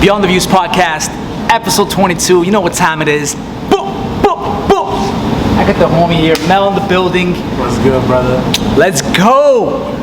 Beyond the Views podcast, episode 22. You know what time it is. Boop, boop, boop. I got the homie here, Mel in the building. What's good, brother? Let's go.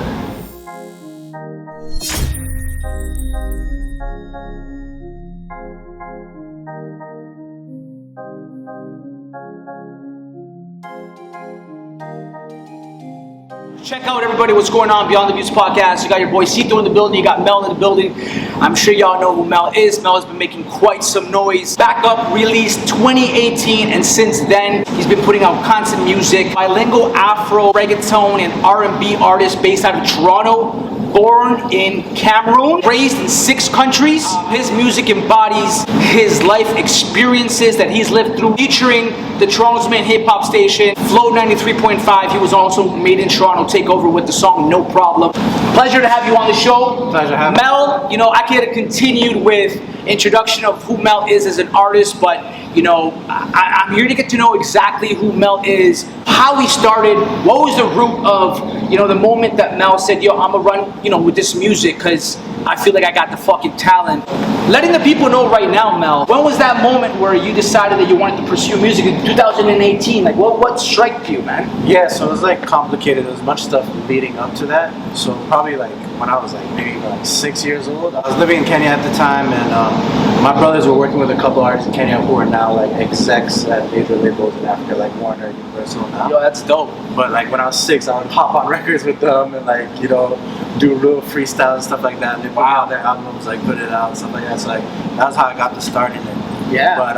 Check out, everybody, what's going on Beyond the Views podcast. You got your boy Cito in the building, you got Mel in the building. I'm sure y'all know who Mel is. Mel has been making quite some noise. Backup released 2018, and since then, he's been putting out constant music. Bilingual Afro-Reggaetton and R&B artist based out of Toronto. Born in Cameroon, raised in 6 countries. His music embodies his life experiences that he's lived through, featuring the Toronto's main hip-hop station, Flow 93.5. He was also Made in Toronto Takeover with the song No Problem. Pleasure to have you on the show. Pleasure having me. Mel, you know, I could have continued with introduction of who Mel is as an artist, but you know, I'm here to get to know exactly who Mel is, how he started, what was the root of, you know, the moment that Mel said, yo, I'm gonna run, you know, with this music because I feel like I got the fucking talent. Letting the people know right now, Mel, when was that moment where you decided that you wanted to pursue music in 2018? Like, what struck you, man? Yeah, so it was like complicated. There was much stuff leading up to that. So probably like when I was like maybe like 6 years old, I was living in Kenya at the time, and my brothers were working with a couple artists in Kenya who are now like execs at major labels in Africa, like Warner, Universal now. Yo, that's dope. But like when I was 6, I would hop on records with them and like, you know, do real freestyle and stuff like that. And they put out their albums, like put it out and stuff like that. So like that was how I got to start in it. Yeah. But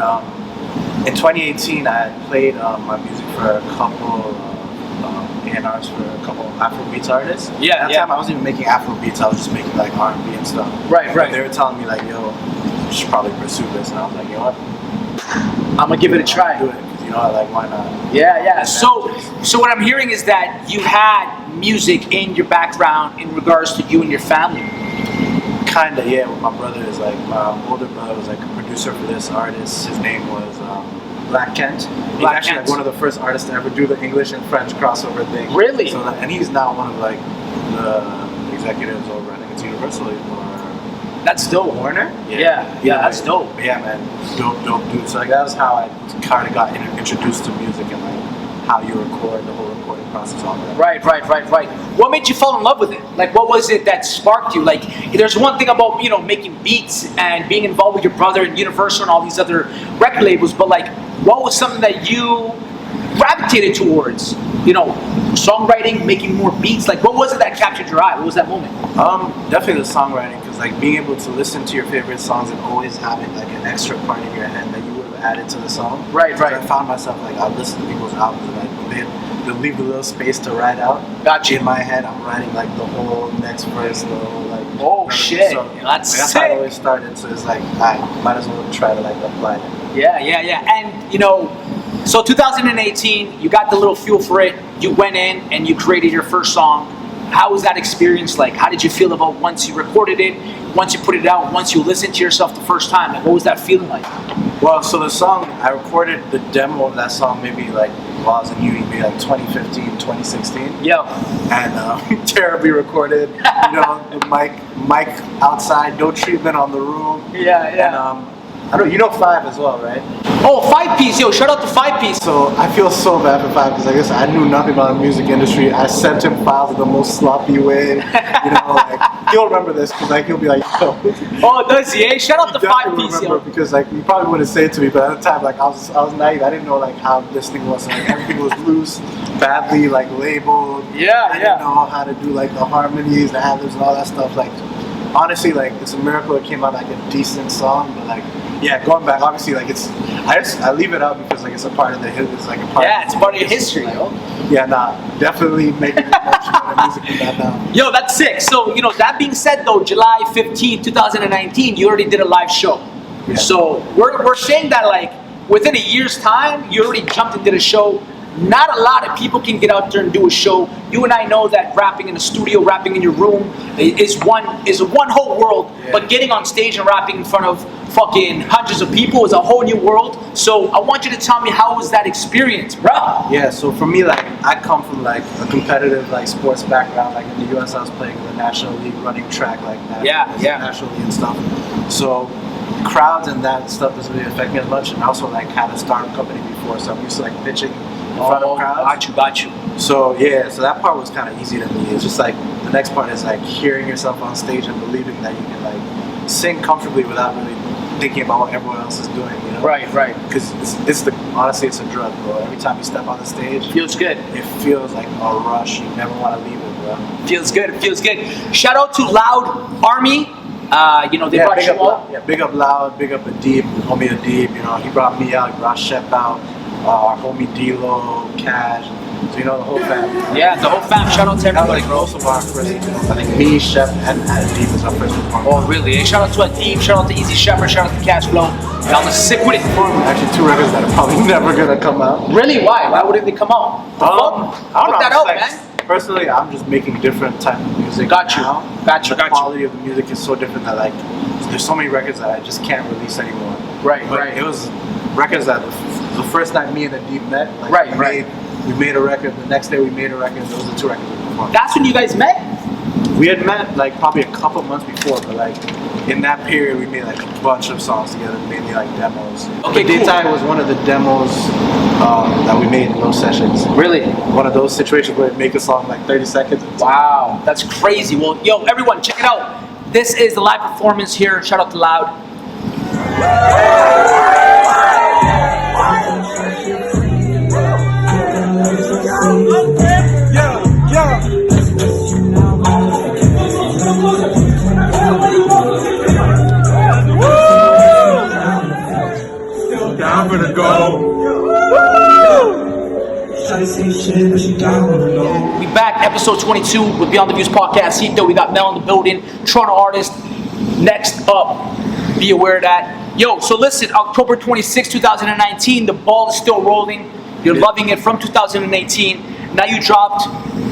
in 2018, I had played my music for a couple A&Rs for a couple Afro-beats artists. Yeah, At that time, I wasn't even making Afro-beats. I was just making like R&B and stuff. Right. But they were telling me like, yo, you should probably pursue this. And I was like, you know what? I'm gonna give it a try. Do it. Because, you know, like, why not? Yeah. So what I'm hearing is that you had music in your background in regards to you and your family. Kinda, yeah. With my brother is like, my older brother was like a producer for this artist. His name was Black Kent. He's actually like one of the first artists to ever do the English and French crossover thing. Really? So and he's now one of like the executives over, I think it's Universal or That's dope. Warner. Yeah, that's dope. But yeah, man, dope dude. So like that was how I kind of got introduced to music and like how you record, the whole recording process, all of that. Right. What made you fall in love with it? Like, what was it that sparked you? Like, there's one thing about, you know, making beats and being involved with your brother and Universal and all these other record labels, but like, what was something that you gravitated towards? You know, songwriting, making more beats. Like, what was it that captured your eye? What was that moment? Definitely the songwriting, because like being able to listen to your favorite songs and always having like an extra part in your head that you would have added to the song. Right. I found myself like I listen to people's albums and like they'll leave a little space to write out. Gotcha. In my head, I'm writing like the whole next verse, the whole like. Oh shit! So, That's that's sick. how it always started. So it's like I might as well try to like apply it. Yeah. And you know, so 2018, you got the little fuel for it. You went in and you created your first song. How was that experience like? How did you feel about once you recorded it, once you put it out, once you listened to yourself the first time? Like, what was that feeling like? Well, so the song, I recorded the demo of that song maybe like while I was in uni, maybe like 2015, 2016. Yeah. And terribly recorded, you know, the mic outside, no treatment on the room. Yeah. And I don't, you know 5 as well, right? Oh, 5 Piece, yo, shout out to 5 Piece. So I feel so bad for 5 because I guess I knew nothing about the music industry. I sent him files in the most sloppy way. You know, like he'll remember this because like he'll be like, yo. Oh, does he? Hey, shout out to 5 Piece, yo. Because like you probably wouldn't say it to me, but at the time like I was naive. I didn't know like how this thing was. Like everything was loose, badly like labeled. I didn't know how to do like the harmonies, the ad-libs, and all that stuff. Like honestly, like it's a miracle it came out like a decent song, but like. Yeah, going back, obviously, like it's, I leave it out because like it's a part of the hit. It's like a part. Yeah, it's part of your history, yo. Yeah, nah, definitely making much better music than that now. Yo, that's sick. So, you know, that being said, though, July 15, 2019, you already did a live show. Yeah. So we're saying that like within a year's time, you already jumped and did a show. Not a lot of people can get out there and do a show. You and I know that rapping in a studio, rapping in your room is one whole world. Yeah. But getting on stage and rapping in front of fucking hundreds of people is a whole new world. So I want you to tell me, how was that experience, bro? Yeah, so for me, like I come from like a competitive like sports background. Like in the US, I was playing in the National League, running track like that. Yeah. Nationally and stuff. So crowds and that stuff doesn't really affect me as much. And I also like had a startup company before, so I'm used to like pitching in front of crowds. Got you. So yeah, so that part was kind of easy to me. It's just like the next part is like hearing yourself on stage and believing that you can like sing comfortably without really thinking about what everyone else is doing, you know? Right. Because honestly, it's a drug, bro. Every time you step on the stage, Feels good. it feels like a rush. You never want to leave it, bro. Feels good. Shout out to Loud Army. They brought you up. Yeah, big up Loud, big up Adib, homie Adib. You know, he brought me out, he brought Shep out, our homie D-Lo, Cash. So you know the whole family. Yeah, the whole fam. Shout out to everybody, Like bro. most of our first, I think me, Shep, and Adib is our first performance. Oh, really? Hey, shout out to Adib, shout out to Easy Shepherd, shout out to Cash Flow. Y'all are sick with it. Actually, 2 records that are probably never gonna come out. Really? Why? Why wouldn't they come out? I don't know. Put that out, Like, man. Personally, I'm just making different type of music. Got you. Now. The quality of the music is so different that like there's so many records that I just can't release anymore. Right. It was records that the first night me and Adib met. Like, we made a record. The next day we made a record. Those are the 2 records we performed. That's when you guys met? We had met like probably a couple months before, but like in that period we made like a bunch of songs together, mainly like demos. Okay, cool. Daytime was one of the demos that we made in those sessions. Really? One of those situations where we make a song like 30 seconds. Wow, that's crazy. Well, yo, everyone, check it out. This is the live performance here. Shout out to Loud. Still down for the goal. We back, episode 22 with Beyond the Views podcast. Cito, we got Mel in the building, Toronto artist. Next up, be aware of that. Yo, so listen, October 26, 2019, the ball is still rolling. You're loving it from 2018. Now you dropped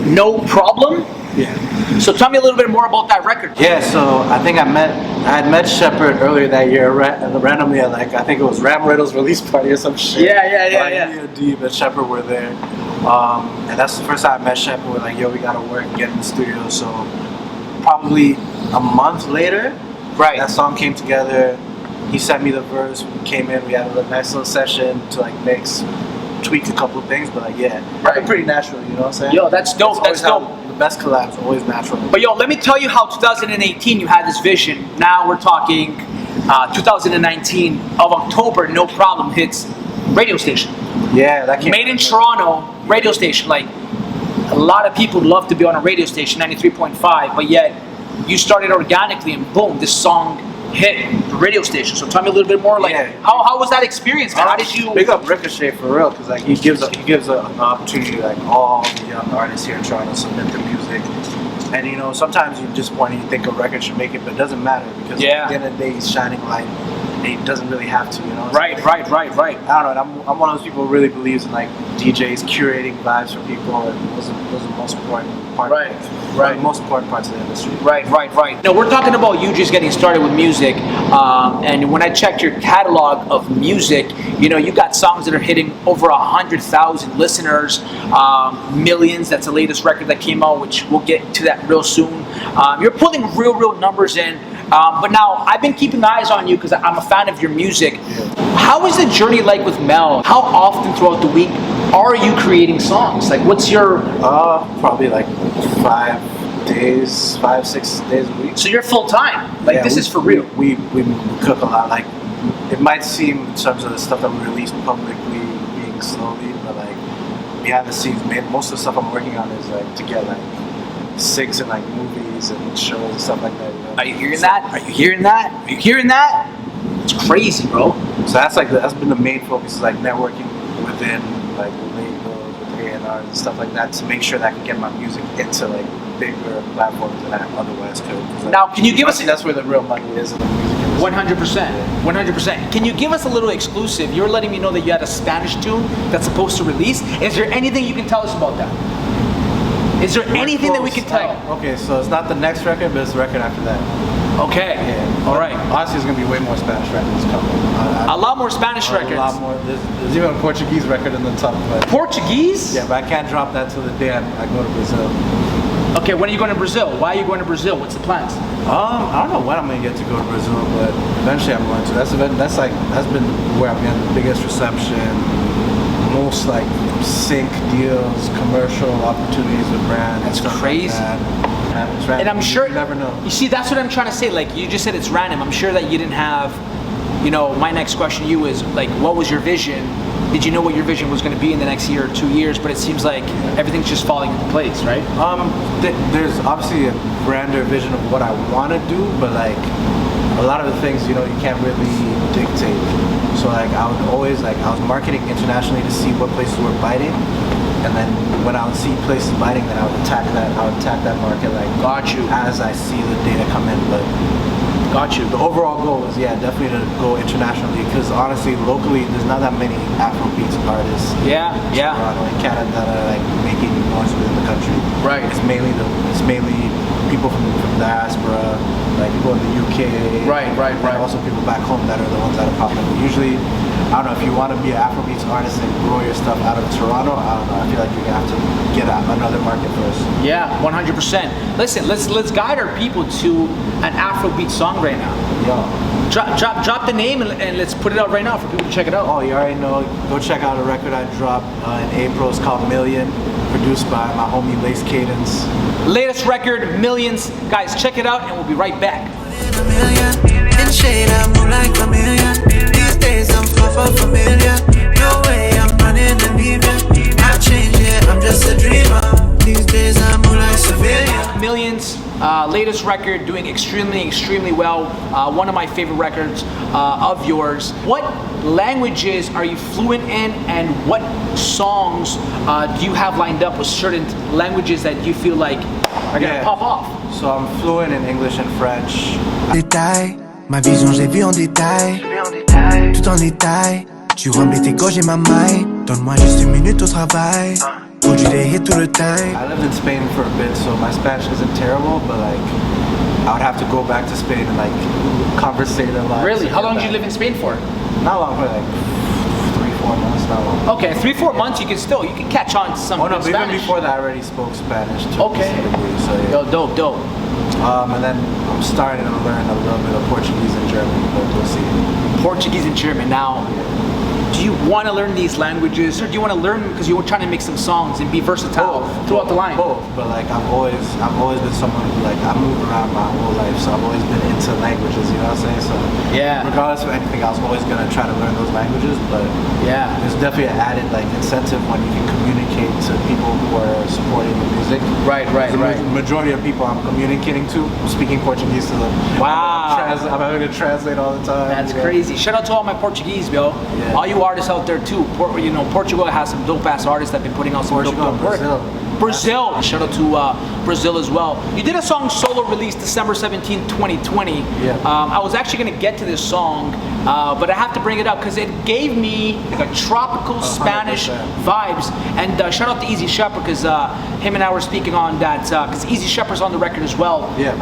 No Problem. Yeah. So tell me a little bit more about that record. Yeah, so I think I had met Shepard earlier that year randomly at like I think it was Ram Riddle's release party or some shit. Yeah. Me and Deeb and Shepard were there, and that's the first time I met Shepard. We're like, yo, we gotta work and get in the studio. So probably a month later, that song came together. He sent me the verse. We came in. We had a nice little session to like tweak a couple of things, but like pretty natural. You know what I'm saying? Yo, that's dope. That's dope. The best collabs always natural. But yo, let me tell you how 2018 you had this vision. Now we're talking 2019 of October. No Problem hits radio station. Yeah, that came made in Toronto radio station. Like a lot of people love to be on a radio station, 93.5, but yet you started organically and boom, this song hit the radio station. So tell me a little bit more. Like how was that experience, man? How did you big up Ricochet for real? Because like he gives an opportunity to like all the young artists here in Toronto submit their music. And you know, sometimes you disappoint and you think a record should make it, but it doesn't matter because at the end of the day, he's shining light, and he doesn't really have to, you know. Right. I don't know. I'm one of those people who really believes in like DJs curating vibes for people, and those are the most important part. The most important parts of the industry. Right. No, we're talking about you just getting started with music, and when I checked your catalog of music, you know, you got songs that are hitting over 100,000 listeners, millions. That's the latest record that came out, which we'll get to that real soon. You're pulling real numbers in. But now, I've been keeping eyes on you because I'm a fan of your music. How is the journey like with Mel? How often throughout the week are you creating songs? Like, what's your... Probably like 5, 6 days a week. So you're full-time? Like, this is for real? We cook a lot. Like, it might seem in terms of the stuff that we release publicly being slowly, but like, behind the scenes, most of the stuff I'm working on is like to get like syncs in like movies and shows and stuff like that. You know? Are you hearing that? It's crazy, bro. So that's been the main focus, is like networking within like labels, with A&R and stuff like that, to make sure that I can get my music into like bigger platforms than I otherwise could. Like, now, can you give us? That's where the real money is in the music industry. 100%. Can you give us a little exclusive? You're letting me know that you had a Spanish tune that's supposed to release. Is there anything you can tell us about that? Is there anything that we can tell? Okay, so it's not the next record, but it's the record after that. Okay. Yeah. All right. Honestly, there's gonna be way more Spanish records coming. A lot more Spanish records. A lot more. There's even a Portuguese record in the top. But Portuguese? yeah, but I can't drop that till the day I go to Brazil. Okay, when are you going to Brazil? Why are you going to Brazil? What's the plans? I don't know when I'm gonna get to go to Brazil, but eventually I'm going to. That's been where I've gotten the biggest reception, most like sync deals, commercial opportunities with brands. That's crazy. And I'm sure you never know. You see, that's what I'm trying to say. Like you just said, it's random. I'm sure that you didn't have. You know, my next question to you is like, what was your vision? Did you know what your vision was going to be in the next year or 2 years? But it seems like everything's just falling into place, right? There's obviously a grander vision of what I want to do, but like a lot of the things, you know, you can't really dictate. So like I was marketing internationally to see what places were biting, and then when I would see places biting, then I would attack that market like as I see the data come in. But got you. The overall goal is definitely to go internationally, because honestly locally there's not that many Afrobeats artists in Toronto and Canada that are like making noise within the country. Right. It's mainly people from diaspora, like people in the UK. Right. And also people back home that are the ones that are popping. But usually, I don't know, if you want to be an Afrobeats artist and grow your stuff out of Toronto, I don't know, I feel like you're gonna have to get out another market first. Yeah, 100%. Listen, let's guide our people to an Afrobeat song right now. Yo. Drop the name and let's put it out right now for people to check it out. Oh, you already know. Go check out a record I dropped in April. It's called Million, produced by my homie Lace Cadence. Latest record, Millions. Guys, check it out and we'll be right back. In shade, I move like a million. These days I'm far from familiar. No way I'm running and leaving. I've changed, I'm just a dreamer. These days I move like civilian. Millions, latest record, doing extremely well. One of my favorite records of yours. What languages are you fluent in, and what songs do you have lined up with certain languages that you feel like are gonna pop off? So I'm fluent in English and French. Détail, ma vision j'ai vu en détail. Tout en détail. Tu remplis tes gauches et ma maille. Donne-moi juste une minute au travail. Faut du hit tout le time. I lived in Spain for a bit, so my Spanish isn't terrible, but like I would have to go back to Spain and like conversate a lot. Really? How long did you live in Spain for? Not long, but like 3-4 months. Not long. Okay, 3-4 months. You can catch on to some Spanish. Spanish. Even before that, I already spoke Spanish to a decent degree. So Yo, dope. And then I'm starting to learn a little bit of Portuguese and German, but we'll see. Portuguese and German. Now, do you want to learn these languages, or do you want to learn because you're trying to make some songs and be versatile throughout the line? Both, but like I've always been someone who like I moved around my whole life, so I've always been into languages. You know what I'm saying? So regardless of anything, I was always gonna try to learn those languages. But there's definitely an added like incentive when you can communicate to people who are supporting your music. Right. The majority of people I'm communicating to, I'm speaking Portuguese to them. Wow. I'm having to translate all the time. That's crazy. Shout out to all my Portuguese, yo. Yeah. All you artists out there too. Portugal has some dope ass artists that have been putting out some dope work. Brazil. Shout out to Brazil as well. You did a song solo release December 17, 2020. Yeah. I was actually gonna get to this song, but I have to bring it up because it gave me like a tropical Spanish vibes. And shout out to Easy Shepherd because him and I were speaking on that because Easy Shepherd's on the record as well. Yeah.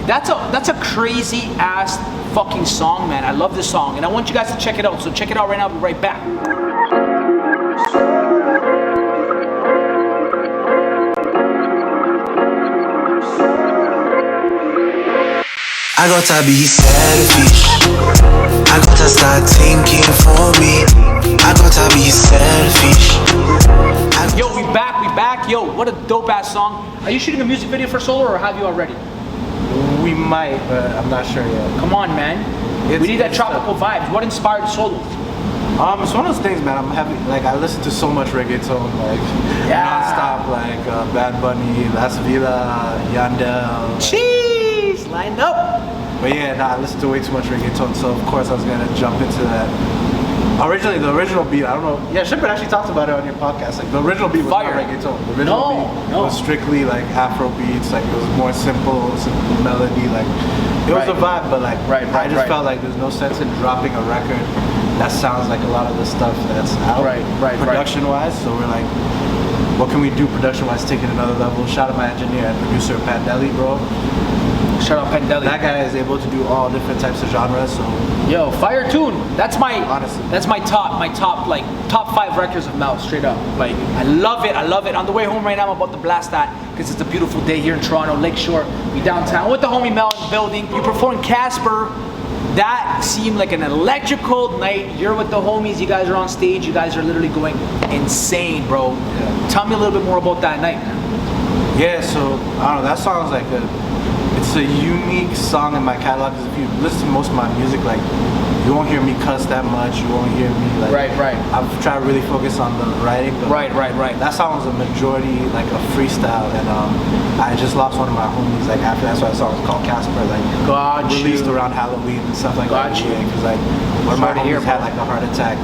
That's a crazy ass fucking song, man. I love this song, and I want you guys to check it out. So check it out right now. I'll be right back. I gotta be selfish. I gotta start thinking for me. I gotta be selfish. Yo, we back. Yo, what a dope ass song. Are you shooting a music video for Solo, or have you already? We might, but I'm not sure yet. Come on, man. We need that tropical vibes. What inspired Solo? It's one of those things, man. I'm happy. Like I listen to so much reggaeton, like non-stop, like Bad Bunny, Las Villa, Yandel. Jeez, lined up. But I listen to way too much reggaeton, so of course I was gonna jump into that. Originally, the original beat, I don't know. Yeah, Shepard actually talked about it on your podcast. Like the original beat was not reggaeton. The original beat was strictly like Afro beats. Like it was more simple melody. Like it was a vibe, but like I just felt like there's no sense in dropping a record that sounds like a lot of the stuff that's out production-wise. So we're like, what can we do production-wise, take it another level? Shout out my engineer and producer Pat Deli, bro. Shout out Pendelli. That guy is able to do all different types of genres. So yo, fire tune. That's my honestly. That's my top 5 records of Mel, straight up. Like I love it. On the way home right now, I'm about to blast that because it's a beautiful day here in Toronto, Lakeshore. We downtown with the homie Mel in the building. You performed Casper. That seemed like an electrical night. You're with the homies. You guys are on stage. You guys are literally going insane, bro. Yeah. Tell me a little bit more about that night, man. Yeah, so I don't know. That song's like it's a unique song in my catalog. Because if you listen to most of my music, like you won't hear me cuss that much. You won't hear me like. Right. I've tried to really focus on the writing. But Right. That song was a majority like a freestyle, and I just lost one of my homies like after that. So that song was called Casper. Like released around Halloween and stuff like that. Yeah, because like one of my homies had like a heart attack.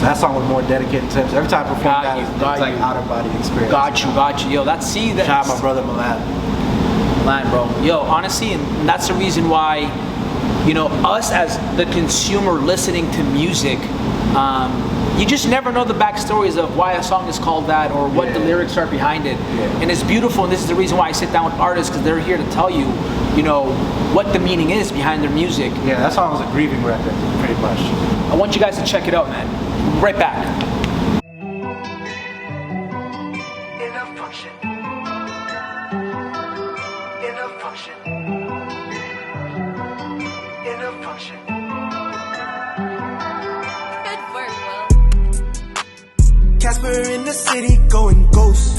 So that song was more dedicated to him. So every time I perform that, it's like out of body experience. Got you. Yo, that. Shout out my brother Milan. Bro. Yo, honestly, and that's the reason why, you know, us as the consumer listening to music, you just never know the backstories of why a song is called that or what the lyrics are behind it. Yeah. And it's beautiful, and this is the reason why I sit down with artists, because they're here to tell you, you know, what the meaning is behind their music. Yeah, that song was a grieving record, pretty much. I want you guys to check it out, man. Right back. Casper in the city going ghost.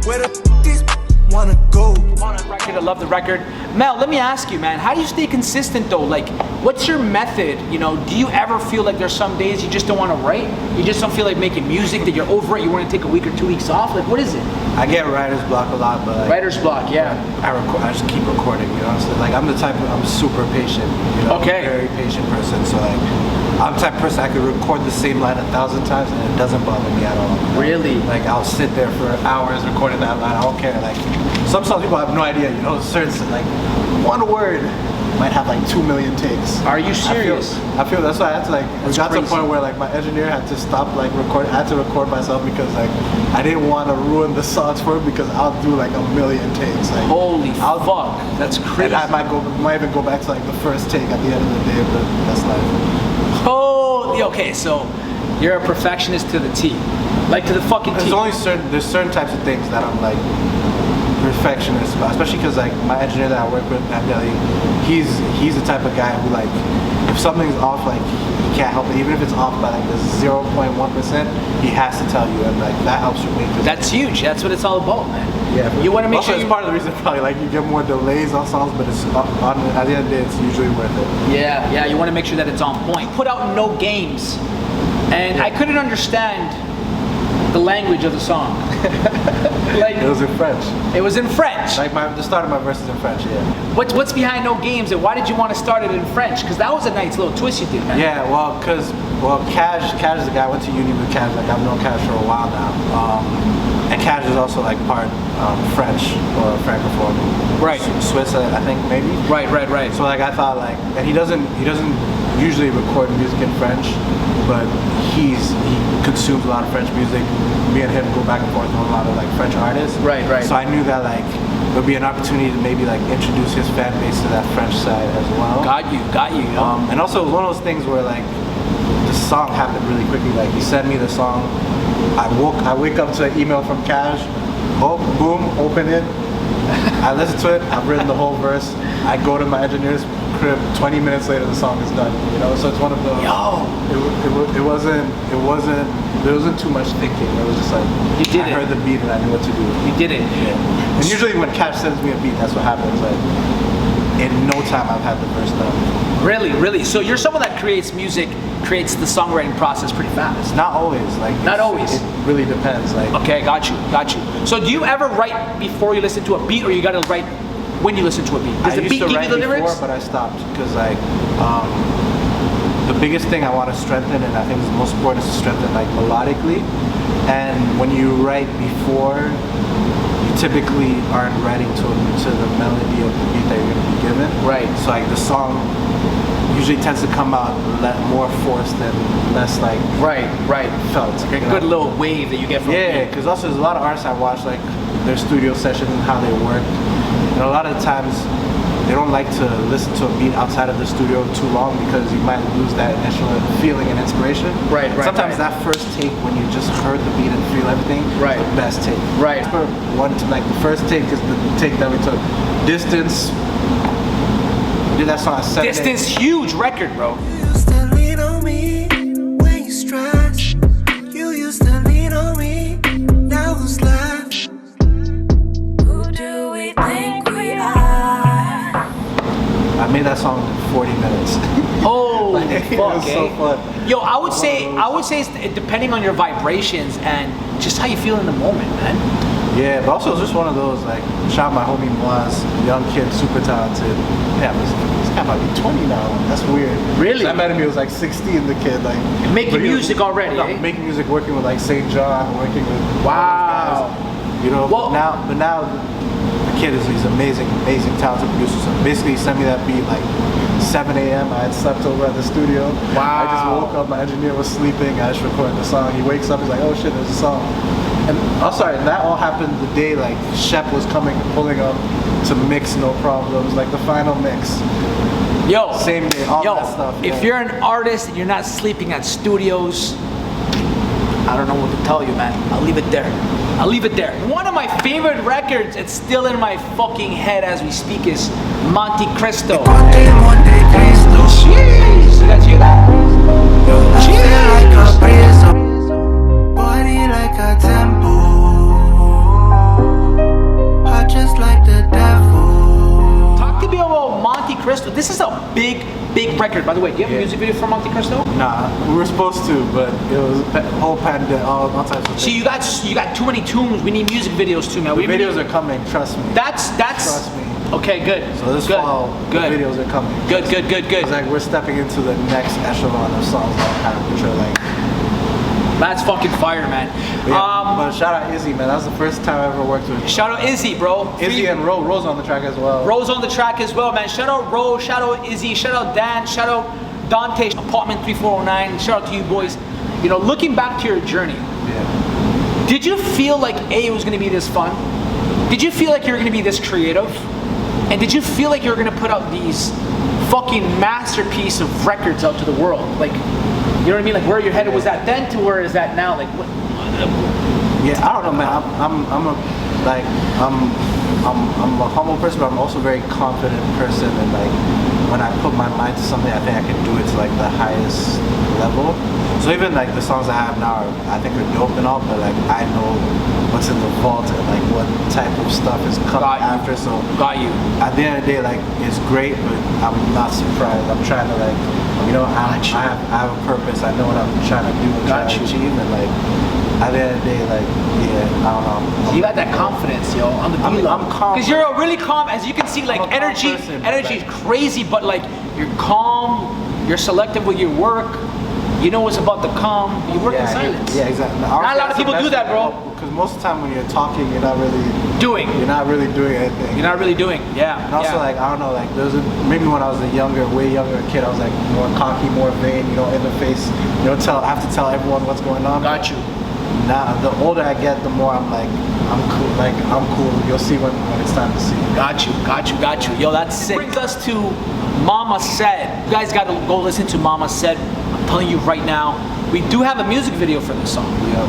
Where the these wanna go? I love the record. Mel, let me ask you, man, how do you stay consistent though? Like, what's your method? You know, do you ever feel like there's some days you just don't want to write? You just don't feel like making music, that you're over it, you want to take a week or 2 weeks off? Like, what is it? I get writer's block a lot, but like, writer's block, yeah. I just keep recording, you know what I'm saying? Like, I'm super patient, you know? Okay. I'm a very patient person, so like, I'm the type of person I could record the same line 1,000 times and it doesn't bother me at all. Really? Like, I'll sit there for hours recording that line, I don't care. Like, some people have no idea, you know, certain, like, one word might have like 2 million takes. Are you serious? I feel that's why I had to like, we got to a point where like my engineer had to stop like recording. I had to record myself because like, I didn't want to ruin the songs for him because I'll do like 1 million takes. Like, holy fuck, that's crazy. And I might even go back to like the first take at the end of the day, but that's life. Oh, okay, so you're a perfectionist to the T. Like to the fucking T. There's certain types of things that I'm like, perfectionist, especially because like my engineer that I work with at Delhi, he's the type of guy who like, if something's off, like he can't help it. Even if it's off by like the 0.1%, he has to tell you, and like that helps you make. That's huge. That's what it's all about, man. Yeah. You want to make sure. It's part of the reason probably like you get more delays on songs, but it's at the end of the day, it's usually worth it. Yeah. You want to make sure that it's on point. Put out No Games, and I couldn't understand the language of the song. Like, it was in French. It was in French. Like the start of my verse is in French, yeah. What's behind No Games, and why did you want to start it in French? Because that was a nice little twist you did, man. Yeah, Cash is the guy I went to uni with. Cash, like I've known Cash for a while now. And Cash is also like part French or Francophone. Right. Swiss, I think maybe. Right. So like I thought like, and he doesn't usually record music in French, but he consumes a lot of French music. Me and him go back and forth on a lot of like French artists. Right. So I knew that like there would be an opportunity to maybe like introduce his fan base to that French side as well. Got you. And also it was one of those things where like the song happened really quickly. Like he sent me the song. I wake up to an email from Cash. Oh, boom, open it. I listen to it. I've written the whole verse. I go to my engineer's crib. 20 minutes later, the song is done. You know, so it's one of those. It wasn't. There wasn't too much thinking. It was just like I heard the beat and I knew what to do. You did it. Yeah. And usually when Cash sends me a beat, that's what happens. Like in no time, I've had the verse done. Really. So you're someone that creates music, creates the songwriting process pretty fast. Not always. Like not always. It really depends. Like okay, got you. So do you ever write before you listen to a beat, or you gotta write when you listen to a beat? Does the beat give you the lyrics? Before, but I stopped because like the biggest thing I want to strengthen, and I think is the most important, is to strengthen like melodically. And when you write before, you typically aren't writing to the melody of the beat that you're going to be given. Right. So like the song usually tends to come out more forced and less like felt. Like a good little wave that you get from because also there's a lot of artists I watch like their studio sessions and how they work. And a lot of times they don't like to listen to a beat outside of the studio too long because you might lose that initial feeling and inspiration. Right. Sometimes that first take when you just heard the beat and feel everything, right, the best take. Right. For one, like the first take is the take that we took. Distance. We did that song at 7 Distance, huge record, bro. You used to lean on me when you stressed. You used to lean on me. Now who's left? Who do we think we are? I made that song in 40 minutes. Oh, Like, fuck, it was so fun. Yo, I would say it's depending on your vibrations and just how you feel in the moment, man. Yeah, but also it's just one of those, like, shout out my homie Moaz, young kid, super talented. Yeah, this guy might be 20 now. That's weird. Really? So I met him, he was like 16, the kid, like making music already, no, eh? making music, working with like St. John, working with Wow. all those guys. You know, Well, but now the kid he's amazing, talented producer. So basically he sent me that beat like 7 a.m. I had slept over at the studio. Wow. I just woke up, my engineer was sleeping, I just recorded the song. He wakes up, he's like, oh shit, there's a song. And oh sorry, that all happened the day like Shep was pulling up to mix No Problems, like the final mix. Yo, Same day, all that stuff. If yeah. you're an artist and you're not sleeping at studios, I don't know what to tell you, man. I'll leave it there. One of my favorite records, it's still in my fucking head as we speak, is Monte Cristo. Monte Cristo. Jeez, you guys hear that? Like a breeze, body like a temple, hot just like the devil. Talk to me about Monte Cristo. This is a big record, by the way. Do you have a music video for Monte Cristo? Nah, we were supposed to, but it was whole pandemic, all types of things. See, you got too many tunes. We need music videos too, man. The videos are coming, trust me. That's Trust me. okay. Good. So this good. fall, good. the videos are coming. Good. It's like we're stepping into the next echelon of songs that kind of which are like. That's fucking fire, man. Yeah, but shout out Izzy, man. That was the first time I ever worked with. Shout out Izzy, bro. Izzy and Rose on the track as well. Rose on the track as well, man. Shout out Rose, shout out Izzy, shout out Dan, shout out Dante, Apartment 3409. Shout out to you boys. You know, looking back to your journey, Yeah. did you feel like it was gonna be this fun? Did you feel like you were gonna be this creative? And did you feel like you were gonna put out these fucking masterpiece of records out to the world? Like, you know what I mean? Like where your head was at then to where is that now? Like what? Yeah, I don't know, man. I'm a humble person, but I'm also a very confident person. And like when I put my mind to something, I think I can do it to like the highest level. So even like the songs I have now, I think are dope and all, but like I know what's in the vault and like what type of stuff is coming after. So got you. At the end of the day, like it's great, but I'm not surprised. I'm trying to like, you know, I have a purpose. I know what I'm trying to do and trying to achieve, and like at the end of the day, like yeah, I don't know. You got that confidence, yo, on the beat. I'm calm. Because you're a really calm, as you can see, like energy is crazy, but like you're calm, you're selective with your work. You know it's about the calm. You work in silence. Yeah, exactly. Not a lot of people do that, bro. Because most of the time when you're talking, you're not really doing anything. You're not really doing. Yeah. And also, like I don't know, like maybe when I was a way younger kid, I was like more cocky, more vain. You know, in the face. You know, I have to tell everyone what's going on. Got you. Now, the older I get, the more I'm like, I'm cool. Like I'm cool. You'll see when it's time to see. Got you. Yo, that's sick. Brings us to Mama Said. You guys got to go listen to Mama Said. I'm telling you right now, we do have a music video for this song. Yep.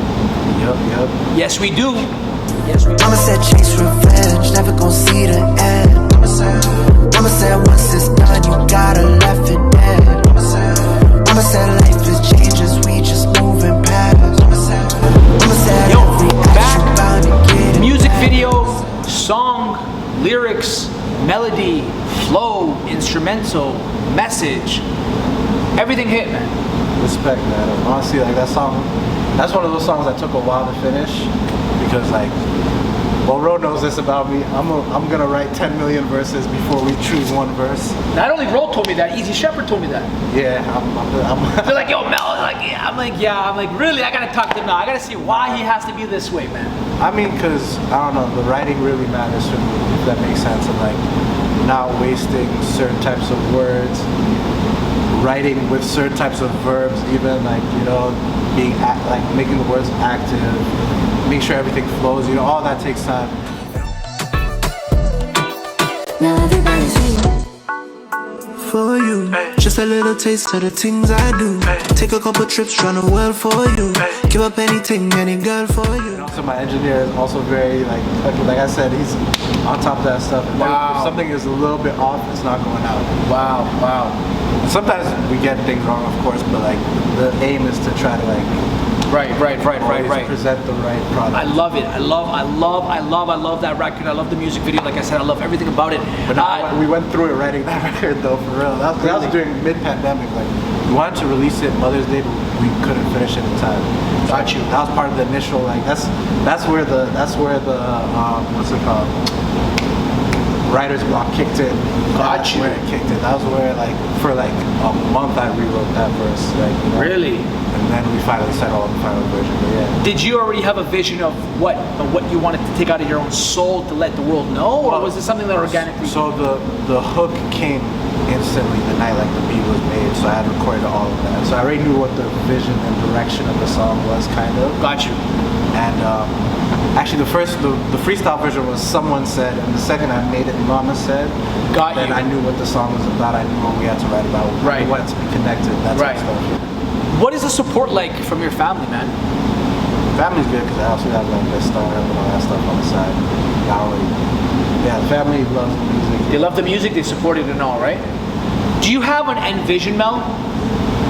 Yes, we do. Mama said chase revenge, never gon' see the end. Mama said once it's done, you gotta left it dead. Mama said life is changes, we just moving past. Mama said every action bound to get it. Music video, song, lyrics, melody, flow, instrumental, message. Everything hit, man. Respect, man. Honestly, like that song, that's one of those songs that took a while to finish because, like, well, Ro knows this about me. I'm gonna write 10 million verses before we choose one verse. Not only Ro told me that, Easy Shepherd told me that. Yeah, They're like, yo, Mel, I'm like, really? I gotta talk to him now. I gotta see why he has to be this way, man. I mean, cause I don't know, the writing really matters to me, if that makes sense, and like not wasting certain types of words. Writing with certain types of verbs, even like, you know, like making the words active, make sure everything flows, you know, all that takes time. Now everybody's singing. For you, just a little taste of the things I do. Take a couple trips around the world for you. Give up anything, any girl for you. And also, my engineer is also very like I said, he's on top of that stuff. And if something is a little bit off, it's not going out. Wow. Sometimes we get things wrong, of course, but like the aim is to try to like Right. present the right product. I love it. I love that record. I love the music video. Like I said, I love everything about it. But we went through it writing that record though, for real. That was during mid-pandemic. Like we wanted to release it Mother's Day, but we couldn't finish it in time. Got you. That was part of the initial like that's where the what's it called? Writer's block kicked in. Got you. Where it kicked in. That was where like for like a month I rewrote that verse. Like, you know? Really? And then we finally settled on the final version. But yeah. Did you already have a vision of what you wanted to take out of your own soul to let the world know, or was it something that organically? So the hook came instantly the night like the beat was made. So I had recorded all of that. So I already knew what the vision and direction of the song was, kind of. Got you. And actually, the freestyle version was Someone Said, and the second I made it, Mama Said. Then I knew what the song was about. I knew what we had to write about. Right. We wanted to be connected. That type of stuff. What is the support like from your family, man? Family's good because I also have like the Stardom and all that stuff on the side. Yeah, family loves the music. They love the music. They support it and all, right? Do you have an end vision, Mel?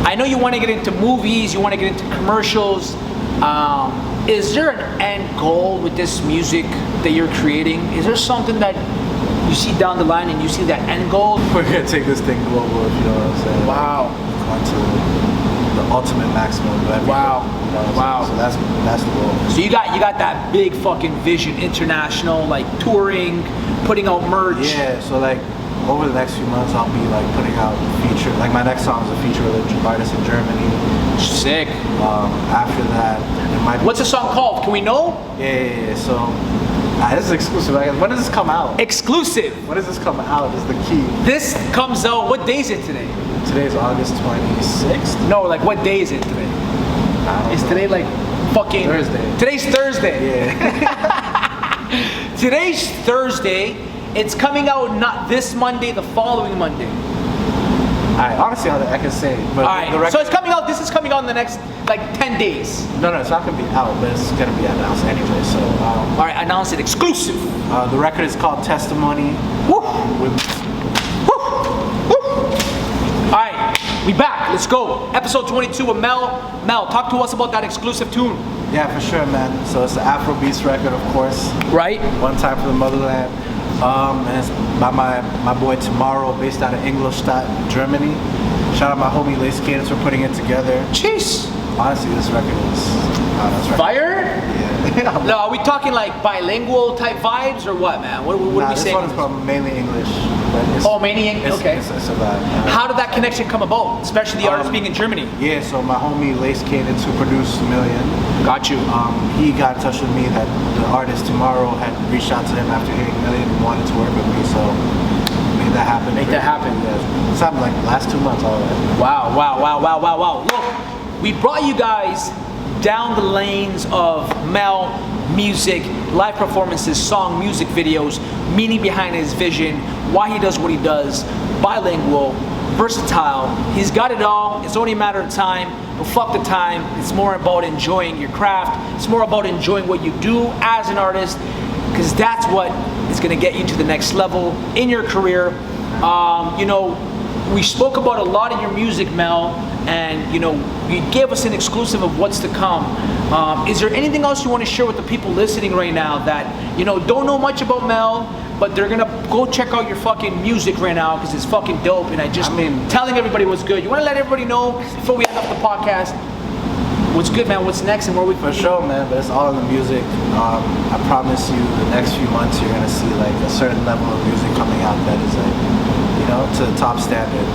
I know you want to get into movies. You want to get into commercials. Is there an end goal with this music that you're creating? Is there something that you see down the line and you see that end goal? We're gonna take this thing global, if you know what I'm saying. Wow. Going to the ultimate maximum of everything. Wow. You know what I'm Wow. saying? So that's the goal. So you got that big fucking vision, international, like touring, putting out merch. Yeah. So like over the next few months, I'll be like putting out feature. Like my next song is a feature with an artist in Germany. Sick. After that, it might be. What's the song called? Can we know? Yeah. So this is exclusive. I guess. When does this come out? Exclusive. When does this come out is the key. This comes out, what day is it today? Today's August 26th. No, like what day is it today? Is today like fucking Thursday? Today's Thursday. Yeah. Today's Thursday. It's coming out not this Monday, the following Monday. Honestly, I can say. But Alright, so it's coming out, this is coming out in the next like 10 days. No, it's not going to be out, but it's going to be announced anyway. So, Alright, announce it, exclusive. The record is called Testimony. Woo! Woo! Woo! Alright, we back, let's go. Episode 22 with Mel. Mel, talk to us about that exclusive tune. Yeah, for sure, man. So it's the Afro-Beats record, of course. Right? One Time for the Motherland. And it's by my boy Tomorrow, based out of Ingolstadt, Germany. Shout out my homie Lace Cadence for putting it together. Jeez. Honestly, this record is fire? Yeah. No, are we talking like bilingual type vibes or what, man? What are we saying? This one is called mainly English. Mainly English. Okay. It's a vibe. How did that connection come about, especially the artist being in Germany? Yeah, so my homie Lace Cadence, who produced Million. Got you. He got in touch with me that the artist Tomorrow had reached out to him after hearing Million and wanted to work with me, so made that happen. Yeah. It's happened like the last 2 months already. Wow. Look, we brought you guys down the lanes of Mel, music, live performances, song, music videos, meaning behind his vision, why he does what he does, bilingual, versatile. He's got it all. It's only a matter of time. But fuck the time. It's more about enjoying your craft. It's more about enjoying what you do as an artist, because that's what is going to get you to the next level in your career. We spoke about a lot of your music, Mel, and you gave us an exclusive of what's to come. Is there anything else you want to share with the people listening right now that don't know much about Mel, but they're gonna go check out your fucking music right now because it's fucking dope? And telling everybody what's good. You want to let everybody know before we end up the podcast what's good, man? What's next and where we for sure, man. But it's all in the music. I promise you, the next few months you're gonna see like a certain level of music coming out that is like, to the top standard.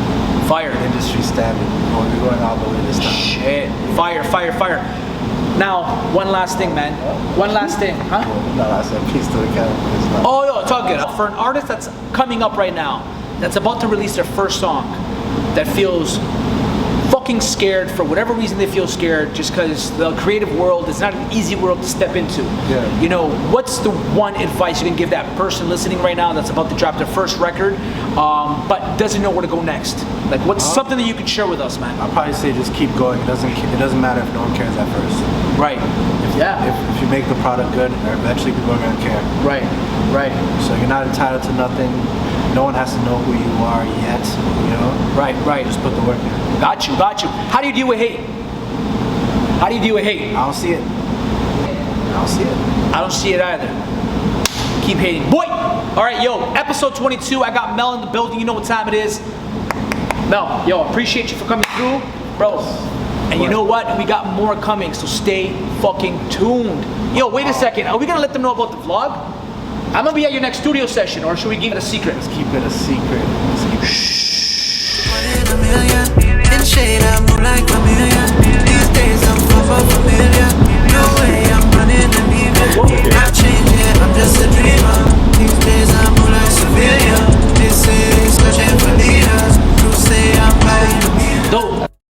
Fire. Industry standard. We're going all the way this time. Shit. Fire. Now, one last thing, man. One last thing. Huh? No, I said peace to the camera. Oh, no, it's all good. For an artist that's coming up right now, that's about to release their first song, that feels fucking scared for whatever reason they feel scared, just because the creative world is not an easy world to step into. Yeah. You know, what's the one advice you can give that person listening right now that's about to drop their first record, but doesn't know where to go next? Like, what's something that you could share with us, man? I'll probably say just keep going. It doesn't matter if no one cares at first. Right. If you make the product good, eventually people are gonna care. Right. So you're not entitled to nothing. No one has to know who you are yet. You know. Right. Just put the work in. Got you. How do you deal with hate? I don't see it. I don't see it either. Keep hating. Boy! Alright, yo, episode 22. I got Mel in the building. You know what time it is. Mel, yo, appreciate you for coming through. Bro. And you know what? We got more coming, so stay fucking tuned. Yo, wait a second. Are we gonna let them know about the vlog? I'm gonna be at your next studio session, or should we keep it a secret? Let's keep it a secret. Shh. One in a million. In shade, I move like a million. These days I'm far familiar. No way I'm running and leaving. I change it, I'm just a dreamer. These days